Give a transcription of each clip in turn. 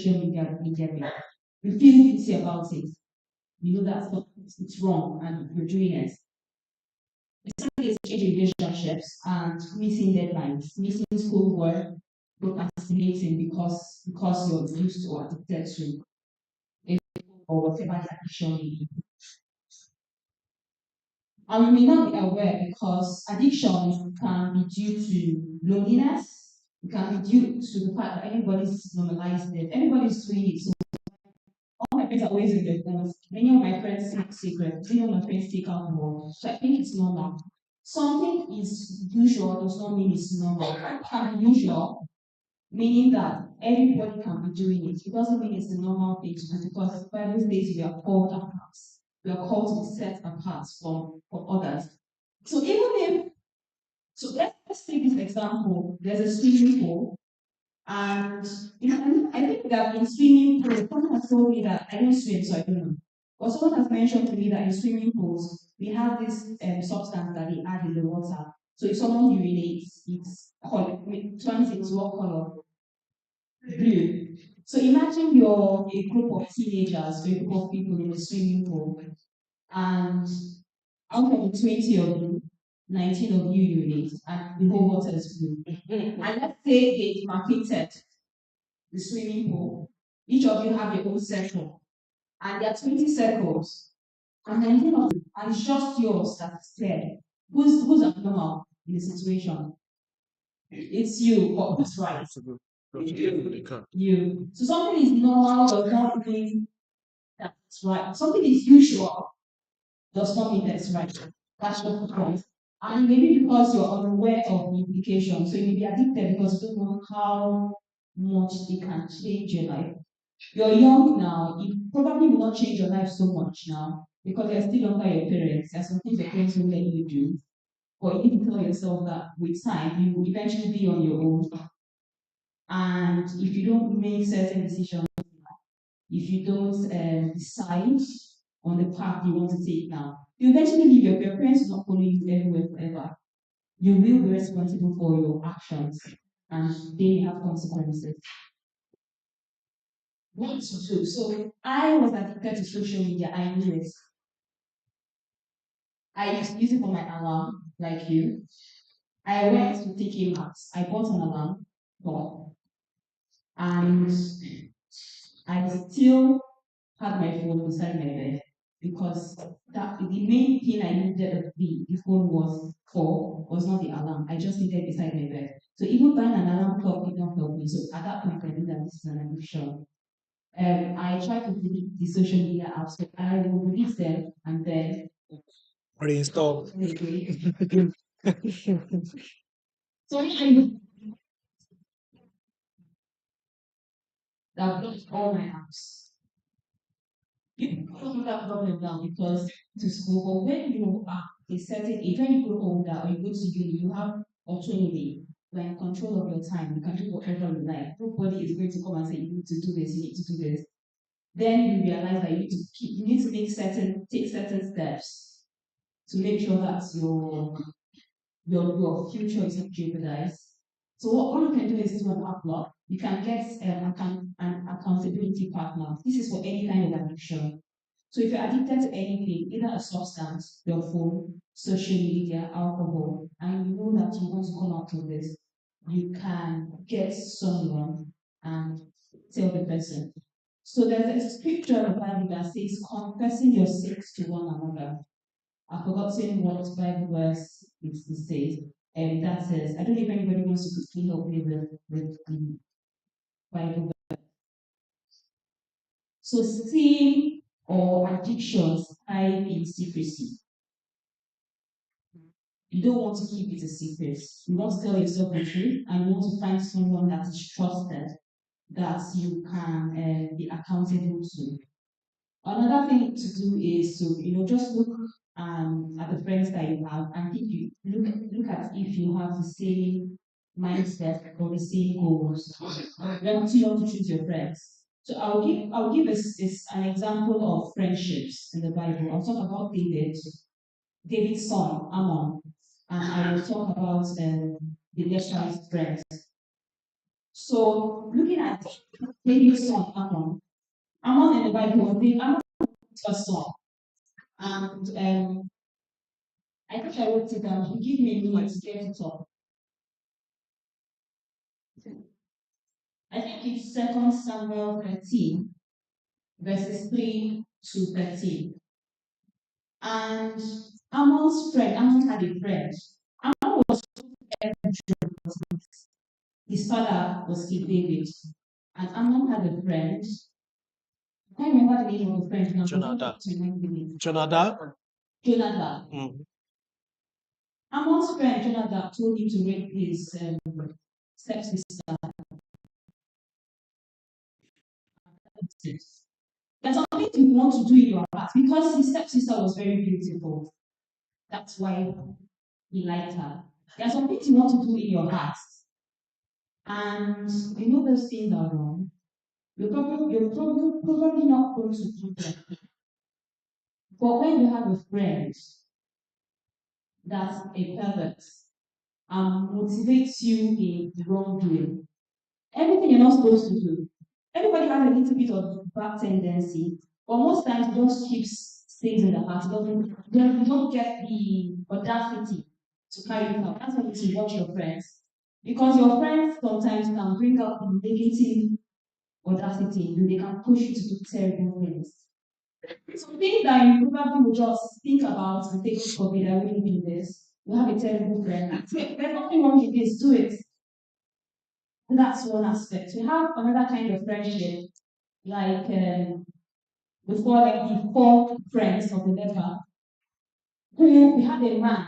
social media bit. You feel guilty about it. You know that's not it's wrong and you're doing it. It's changing relationships and missing deadlines, missing schoolwork, procrastinating because you're used to or addicted to it or whatever the addiction may be. And we may not be aware because addiction can be due to loneliness, it can be due to the fact that everybody's normalized it, everybody's doing it. So all my friends are always in their phones. Many of my friends smoke cigarettes, many of my friends take alcohol. So I think it's normal. Something is usual does not mean it's normal. It can be usual, meaning that everybody can be doing it. It doesn't mean it's the normal thing to do because the Bible says we are called apart. We are called to be set apart from others. So let's take this example. There's a swimming pool, and I think that in swimming pools, someone has told me that I don't swim, so I don't know. But someone has mentioned to me that in swimming pools we have this substance that they add in the water. So if someone urinates, it turns into what color? Blue. So imagine you're a group of teenagers, or a group of people in a swimming pool, and out of the 20 of you, 19 of you urinate, and the whole water is blue. And let's say they demarcated the swimming pool. Each of you have your own circle, and there are 20 circles, and 19 of you, and it's just yours that's clear. Who's abnormal in the situation? It's you, but who's right? You. So something is normal does not mean that's right. Something is usual does not mean that's right. That's just the point. And maybe because you're unaware of the implications, so you may be addicted because you don't know how much it can change your life. You're young now, it probably will not change your life so much now because you're still under your parents. There's some things your parents will let you do. But you need to tell yourself that with time, you will eventually be on your own. And if you don't make certain decisions, if you don't decide on the path you want to take now, you eventually leave your parents will not follow you everywhere forever. You will be responsible for your actions and they have consequences. What to do? So I was addicted to social media, I knew it. I used to use it for my alarm, like you. I went to take a max. I bought an alarm clock and I still had my phone beside my bed because the main thing I needed the phone was for was not the alarm. I just needed beside my bed. So even buying an alarm clock did not help me. So at that point I knew that this is an addiction. I tried to delete the social media apps, but I will delete them and then reinstall. So I that blocked all my apps. You don't have that problem now because to school, but when you are a certain age, when you grow older or you go to uni, you have autonomy. You are in control of your time. You can do whatever you like. Nobody is going to come and say you need to do this, you need to do this. Then you realize that you need to take certain steps to make sure that your future is not jeopardized. So what you can do is this one app block. You can get an accountability partner. This is for any kind of addiction. So if you're addicted to anything, either a substance, your phone, social media, alcohol, and you know that you want to come out of this, you can get someone and tell the person. So there's a scripture in the Bible that says, confessing your sins to one another. I've forgotten what Bible verse it says. And that says, I don't know if anybody wants to quickly help me with the Bible. So sin or addictions hide in secrecy. You don't want to keep it a secret. You want to tell yourself the truth and you want to find someone that is trusted that you can be accountable to. Another thing to do is to just look at the friends that you have and if you look at if you have the same mindset or the same goals. Then you want to choose your friends. So I'll give an example of friendships in the Bible. I'll talk about David's son Ammon, and I will talk about the Levites friends. So looking at David's son Ammon in the Bible, Ammon's first son. And I think I wrote it down. Give me a minute to get it up. I think it's 2 Samuel 13, verses 3 to 13. And Ammon had a friend. Ammon was his father was King David. And Ammon had a friend. I can't remember the name of the friend now. Jonadab. Jonadab. Ammon's friend Jonadab told him to rape his stepsister. There's something you want to do in your heart because his stepsister was very beautiful. That's why he liked her. There's something you want to do in your heart. And you know those things are wrong. You're probably not going to do them. But when you have a friend that's a pervert and motivates you in the wrongdoing, everything you're not supposed to do. Everybody has a little bit of bad tendency, but most times it just keeps things in the heart. You don't get the audacity to carry it out. That's why you should watch your friends. Because your friends sometimes can bring out the negative audacity in you. They can push you to do terrible things. So things that you probably will just think about and take it for it, I really do this. You have a terrible friend. There's nothing wrong with this, do it. That's one aspect. We have another kind of friendship, like before, like the four friends of the leper. We had a man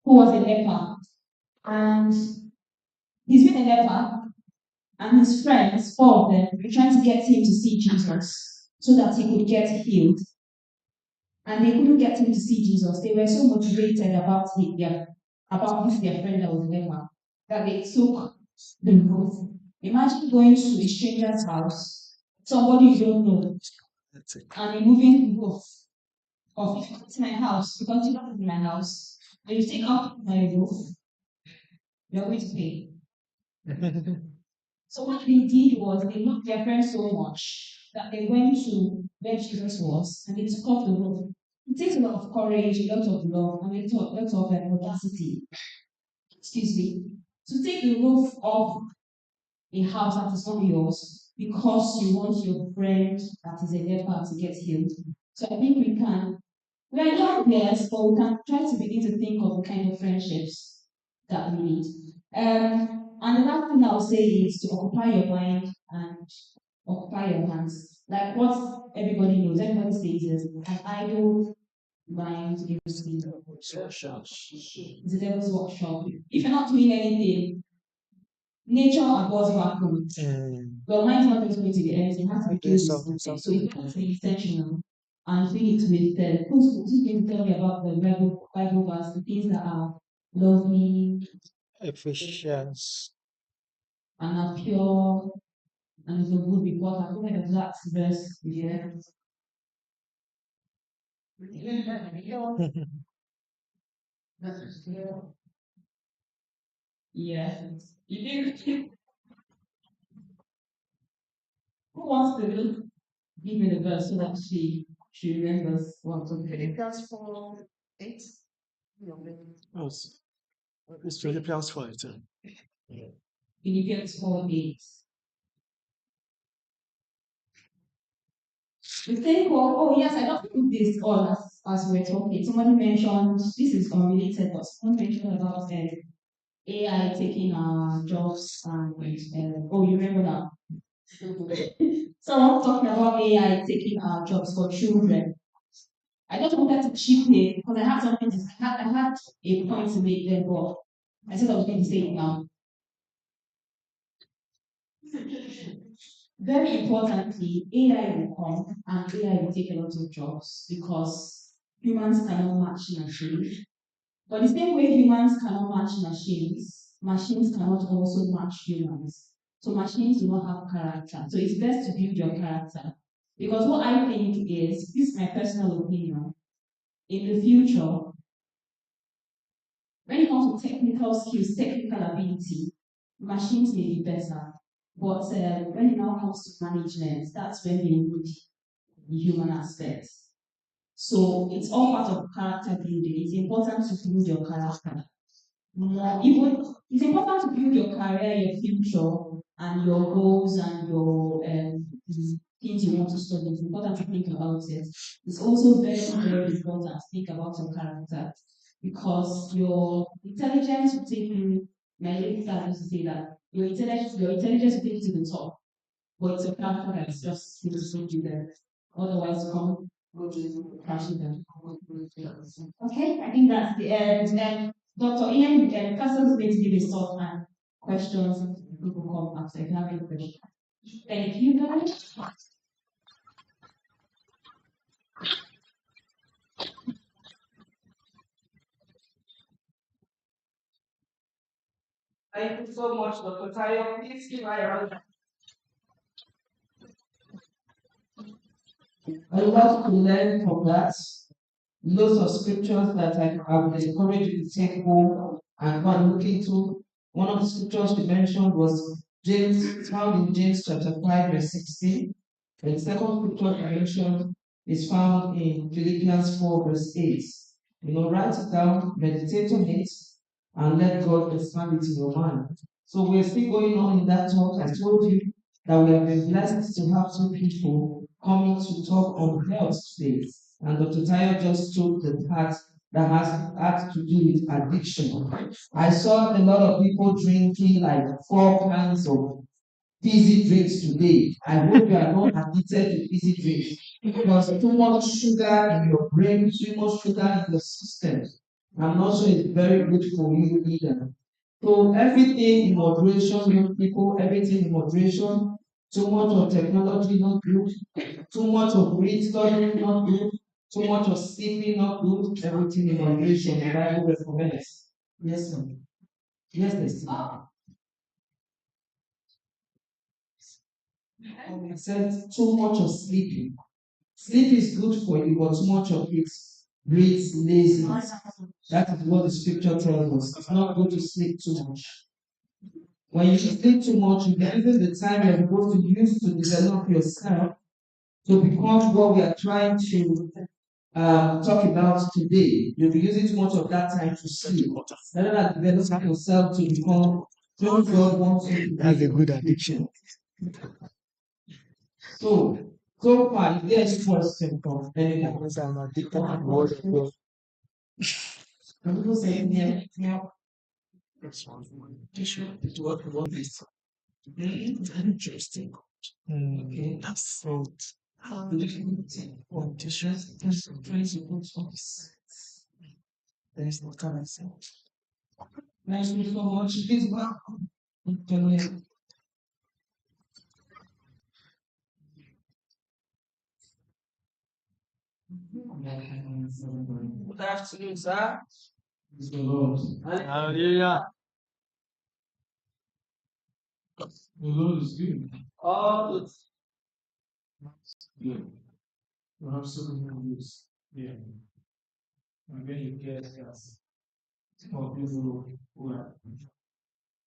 who was a leper, and he's been a leper, and his friends, four of them, were trying to get him to see Jesus so that he could get healed. And they couldn't get him to see Jesus. They were so motivated about their friend that was a leper that they took the road. Imagine going to a stranger's house, somebody you don't know, and removing the roof of if you come to my house, because you come to my house, and you take off my roof, you're going to pay. So what they did was they loved their friend so much that they went to where Jesus was and they took off the roof. It takes a lot of courage, a lot of love, and a lot of audacity, excuse me, to take the roof off a house that is not yours because you want your friend that is a leper to get healed. So I think we are young, yes, but we can try to begin to think of the kind of friendships that we need. And the last thing I'll say is to occupy your mind and occupy your hands. Like what everybody knows, everybody says is an idle mind is the devil's workshop. If you're not doing anything, nature abhors vacuum. Your mind's not just going to be empty, it has to be filled with something. So you have to be intentional and fill it with who's going to tell me about the Bible verse, the things that are lovely Ephesians. and are pure and is of good report. I've heard of that verse here. Yeah. You think who wants to give me the verse so that she remembers what I'm talking about? Philippians 4:8. Yes. It's Philippians 4. Philippians 4:8. You think, oh yes, I don't put this all as we're talking. Somebody mentioned this is unrelated, but someone mentioned about AI taking our jobs and oh, you remember that? Someone talking about AI taking our jobs for children. I just wanted to chip in because I had something to I had a point to make there, but I said I was going to say it now. Very importantly, AI will come and AI will take a lot of jobs because humans cannot match machines. But the same way humans cannot match machines, machines cannot also match humans. So machines do not have character. So it's best to build your character. Because what I think is, this is my personal opinion, in the future, when it comes to technical skills, technical ability, machines may be better. But when it now comes to management, that's when they need the human aspect. So it's all part of character building. It's important to build your character. Even it's important to build your career, your future, and your goals and your things you want to study. It's important to think about it. It's also very, very important to think about your character because your intelligence will take you. My late dad used to say that your intelligence will take you to the top, but it's your character that's just going to take you there. Otherwise, come crashing down. Okay, I think that's the end. And Dr. Ian, Castle's going to give his thought and questions. People come after if you have any questions. Thank you, guys. Thank you so much, Dr. Tayo. Please give my round. I love to learn from that. Lots of scriptures that I would encourage you to take home and go and look into. One of the scriptures she mentioned was James, it's found in James chapter 5, verse 16. And the second scripture I mentioned is found in Philippians 4, verse 8. Write it down, meditate on it, and let God expand it in your mind. So we're still going on in that talk. I told you that we have been blessed to have two people coming to talk on health today. And Dr. Tayo just took the part that had to do with addiction. I saw a lot of people drinking like 4 kinds of fizzy drinks today. I hope you are not addicted to fizzy drinks because too much sugar in your brain, too much sugar in your system. I'm not sure it's very good for you either. So everything in moderation, young people, everything in moderation. Too much of technology, not good. Too much of read studying, not good. Too much of sleeping, not good. Everything in moderation. The Bible recommends. Yes, sir. Yes, sir. I said too much of sleeping. Sleep is good for you, but too much of it breeds laziness. That is what the scripture tells us. It's not good to sleep too much. When you sleep too much, you lose the time you're supposed to use to develop yourself to become what we are trying to talk about today. You'll be using too much of that time to sleep rather than develop yourself to become what God wants you to be. That's a good addiction. So far, if there's any question from anyone, Because I'm addicted to the word of God. some people say, yeah, That's one for my addiction. It was one is interesting. okay. That's so. One tissue. There is no currency. Thank you so much. Please welcome. Good afternoon, sir. Praise the Lord. Hallelujah. The Lord is good. All good. Yeah. You have so many news. Yeah. And when you get us, some people who are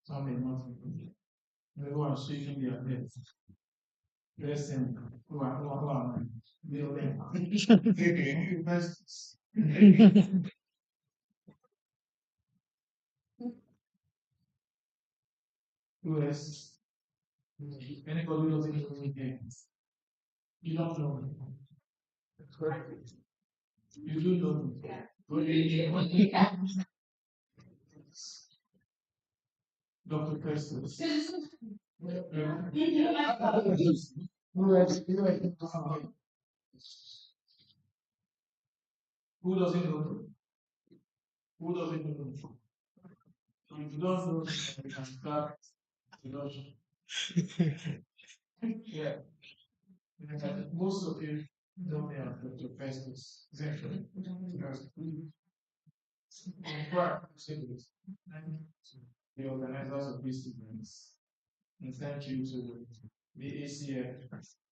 some may not be. Who are shaking their heads. Listen, who are building investors. Who else? Anybody who doesn't know anything. You don't know me. Correct. You do know me. But Dr. Festus. Who doesn't know me? Who doesn't know me? If you don't know me, you can start introduction. Yeah. Most of you know me as Dr. Festus. Exactly. Because before I say this, thank you to the organizers of these events. And thank you to the ACF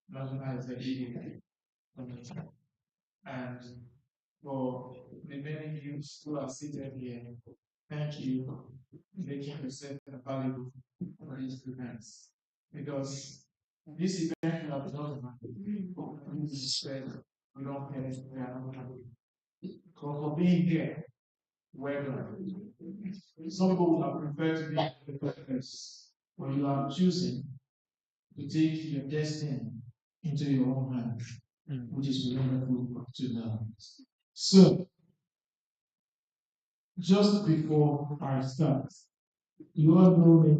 National Executive Committee. And for the many youths who are seated here, thank you for making yourself available for these events. because this event will have been done. This is where we don't care. We are not happy. For being here, well done. Some people would have preferred to be in the place, but you are choosing to take your destiny into your own hands, which is wonderful to know. So, just before I start, you all know me,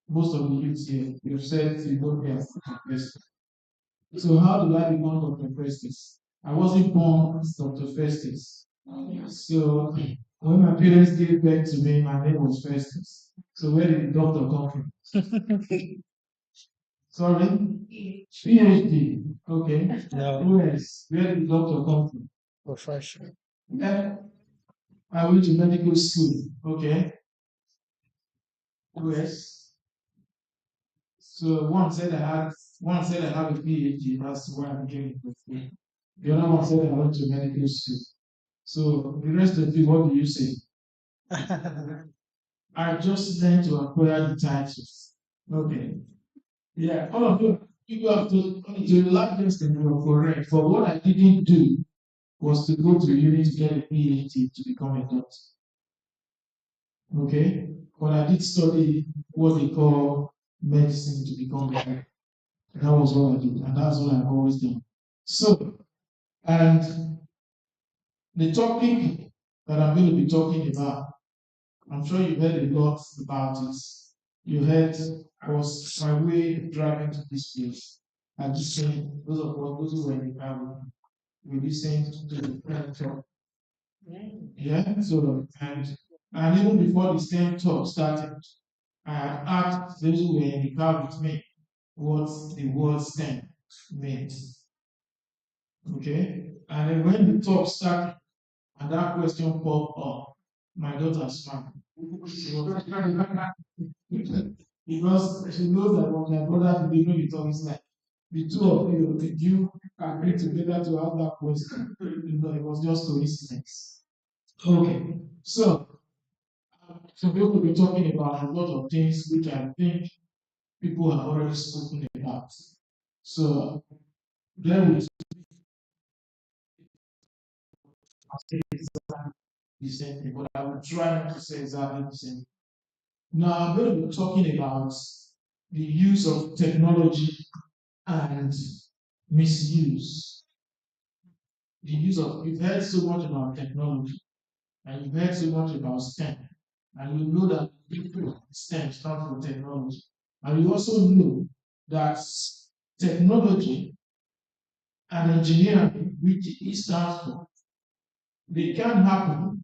most of the youths here, you've said you don't have Dr. Festus. So, how did I become Dr. Festus? I wasn't born Dr. Festus. So, when my parents gave birth to me, my name was Festus. So, where did the doctor come from? Sorry? PhD. Okay. No. Who else? Where did the doctor come from? Profession. Yeah. I went to medical school. Okay. Who else? So one said I have a PhD, that's why I'm getting it. The other one said I went to medical school. So the rest of you, what do you say? I just learned to acquire the titles. Okay. Yeah, all of you have to like this and you are correct. But what I didn't do was to go to uni to get a PhD to become a doctor. Okay? But I did study what they call medicine to become a doctor. That was what I did, and that's what I've always done. So, and the topic that I'm going to be talking about, I'm sure you've heard a lot about it. You heard was my way of driving to this place. I just saying, those who were in the car, we listened to the prayer talk. Yeah, so and even before the same talk started, I had asked those who were in the car with me what the word STEM meant. Okay? And then when the talk started and that question popped up, my daughter smiled. Because she knows that when my brother delivering the talk, it's like the two of you, did you agree together to have that question? It was just coincidence. Okay, so we will be talking about a lot of things which I think people have already spoken about. So then we say exactly the same thing, but I will try not to say exactly the same. Now I'm going to be talking about the use of technology and misuse. The use of you've heard so much about technology and you've heard so much about STEM, and you know that STEM stands for technology, and you also know that technology and engineering, which it stands for, they can happen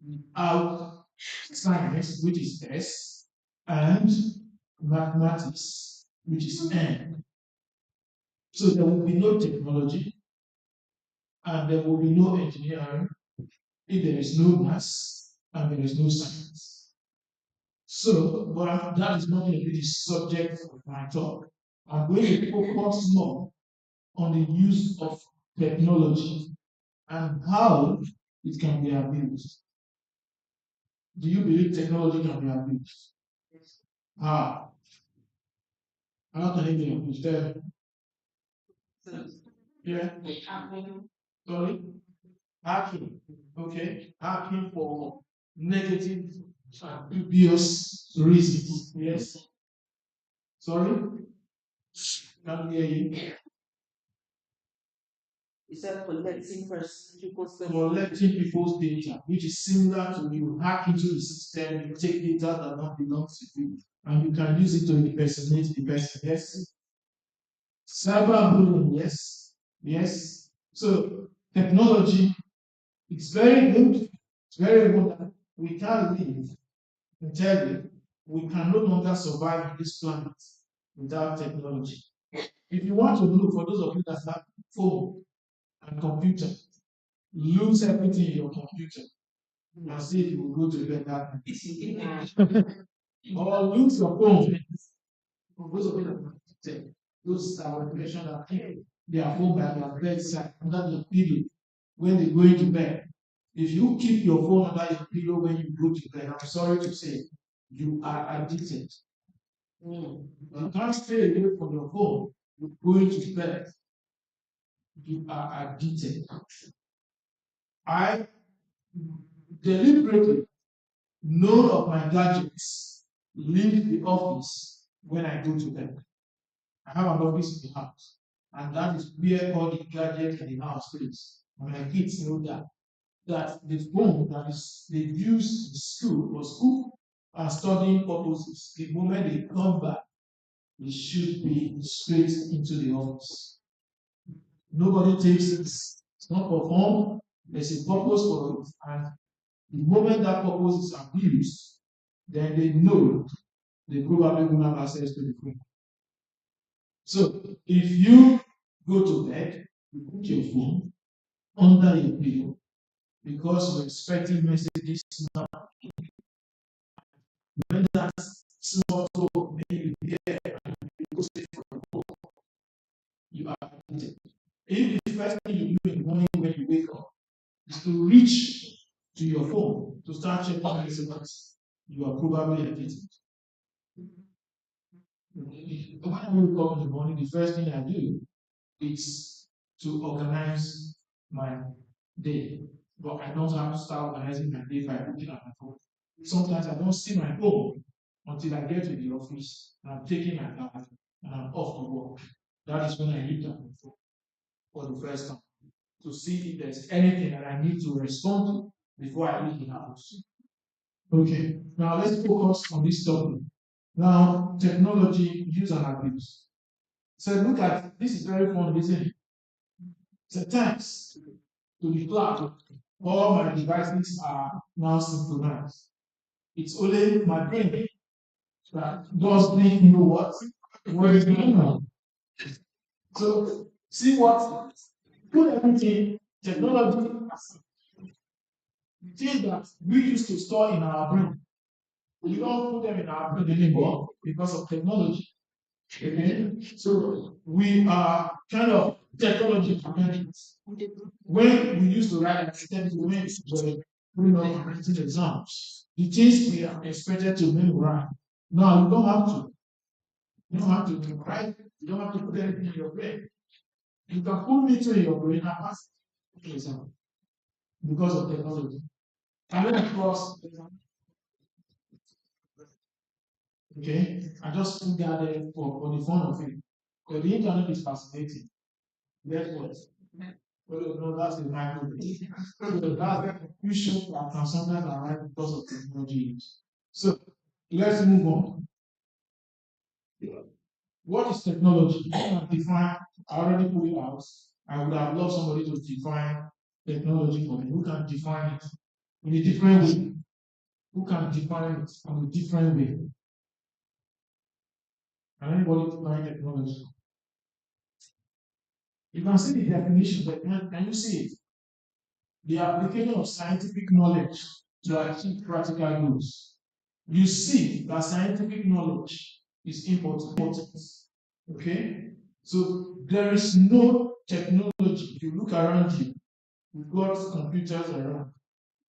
without science, which is S, and mathematics, which is N. So there will be no technology and there will be no engineering if there is no maths and there is no science. So, but that is not going to be the subject of my talk. I'm going to focus more on the use of technology and how it can be abused. Do you believe technology can be abused? How? How can it be abused? Yeah. Sorry? Hacking. Okay. Hacking for negative and dubious reasons. Yes. Sorry? Can't hear you. Is that Collecting people's data, which is similar to you hack into the system, you take data that don't belong to you, and you can use it to impersonate the person. Yes. Cyberbullying, yes. Yes. So technology, it's very good, it's very important. We can't live entirely. We can no longer survive on this planet without technology. If you want to look for those of you that have phone and computer, lose everything in your computer and see if you will go to bed that night. Or lose your phone. Those of you that have computer, those are information that keep their phone by their bedside under their pillow when they go into bed. If you keep your phone under your pillow when you go to bed, I'm sorry to say, you are addicted. You can't stay away from your phone. You're going to bed. You are addicted. I deliberately, none of my gadgets leave the office when I go to bed. I have an office in the house, and that is where all the gadgets in the house is. And my kids know that the phone that is they use in school for school and studying purposes, the moment they come back, it should be straight into the office. Nobody takes it. It's not for fun. There's a purpose for it, and the moment that purpose is abused, then they know they probably won't have access to the phone. So if you go to bed, you put your phone under your pillow because you're expecting messages now. When that small talk may be there and you go straight for the phone, you are addicted. If the first thing you do in the morning when you wake up is to reach to your phone to start checking messages, you are probably addicted. When I wake up in the morning, the first thing I do is to organize my day. But I don't have to start organizing my day by looking at my phone. Sometimes I don't see my phone until I get to the office and I'm taking my bath and I'm off to work. That is when I look at my phone for the first time to see if there's anything that I need to respond to before I leave the house. Okay, now let's focus on this topic. Now, technology use and abuse. So look at this is very fun, isn't it? So thanks to the cloud, all my devices are now synchronized. It's only my brain that doesn't know what is going on. So see what put everything technology things that we used to store in our brain. We don't put them in our brain anymore because of technology. Okay? So we are kind of technology dependent. When we used to write academic documents, we were writing exams, the things we are expected to memorize. Now you don't have to. You don't have to memorize. You don't have to put anything in your brain. You can put it in your brain and pass the exam because of technology. And then of course, okay, I just put that there for the fun of it. Because the internet is fascinating. Guess what? Well, no, that's the microwave. So that's issues that can sometimes arise because of technology use. So let's move on. What is technology? I can define, I already put it out. I would have loved somebody to define technology for me. Who can define it in a different way? Who can define it in a different way? Can anybody define technology? You can see the definition, but can you see it? The application of scientific knowledge to achieve practical goals. You see that scientific knowledge is important. Okay? So there is no technology. If you look around you, we've got computers around,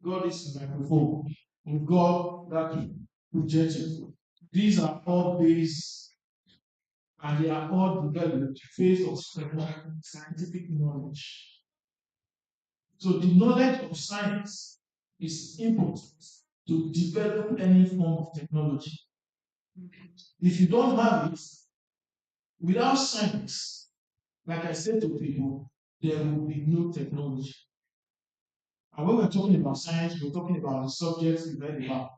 we've got this microphone, we've got that projector. These are all based and they are all developed based on scientific knowledge. So the knowledge of science is important to develop any form of technology. If you don't have it, without science, like I said to people, there will be no technology. And when we're talking about science, we're talking about the subjects we read about.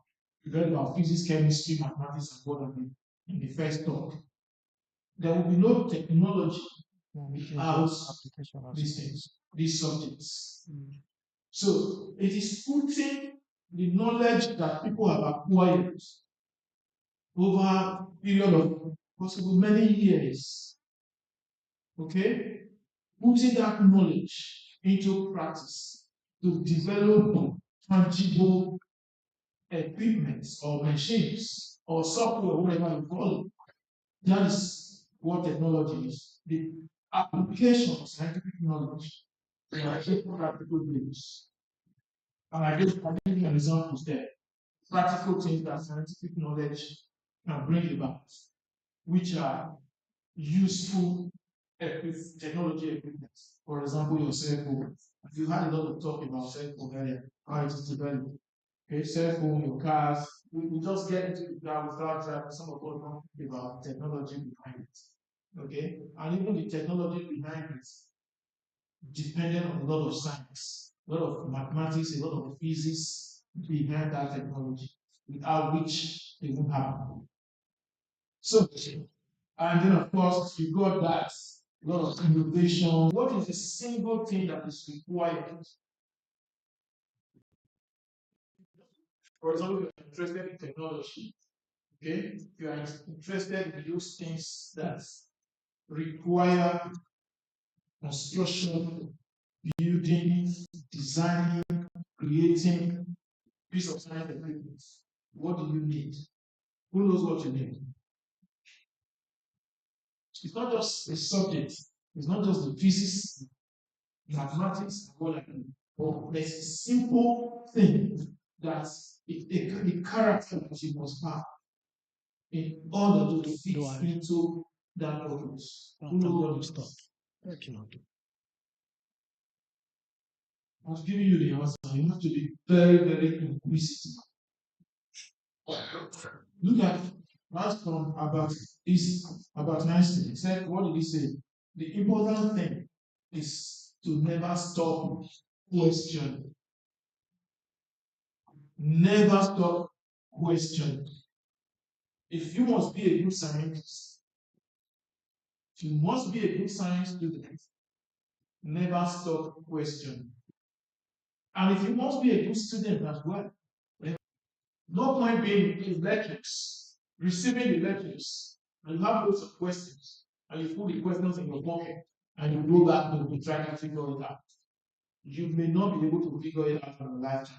We read about physics, chemistry, mathematics, and what have you in the first talk. There will be no technology without these things, these subjects. So it is putting the knowledge that people have acquired over a period of possible many years, okay, putting that knowledge into practice to develop tangible equipment or machines or software, whatever you call it. That is what technology is. The application of scientific knowledge in practical use. And I give you an example there. Practical things that scientific knowledge can bring about. which are useful technology equipment. For example, your cell phone. You had a lot of talk about cell phone earlier, how it is developed. Okay, cell phone, your cars. We just get into that without driving. Some of us don't think about technology behind it. Okay, and even the technology behind it depending on a lot of science, a lot of mathematics, a lot of physics behind that technology, without which it won't happen. So, and then of course, you got that a lot of innovation. What is the single thing that is required? For example, if you're interested in technology, okay, if you are interested in those things that require construction, building, designing, creating piece of science equipment. What do you need? Who knows what you need? It's not just a subject. It's not just the physics, mathematics, and all that. But there's a simple thing that a character that you must have in order to fit into that purpose. Who knows what it is? I was giving you the answer. You have to be very, very inquisitive. Look at last one about Einstein. He said, what did he say? The important thing is to never stop questioning. Never stop questioning. If you must be a good scientist, if you must be a good science student, never stop questioning. And if you must be a good student as well, no point being in lectures, receiving the lectures, and you have lots of questions, and you put the questions in your pocket, and you go back and you try to figure it out. You may not be able to figure it out in a lifetime.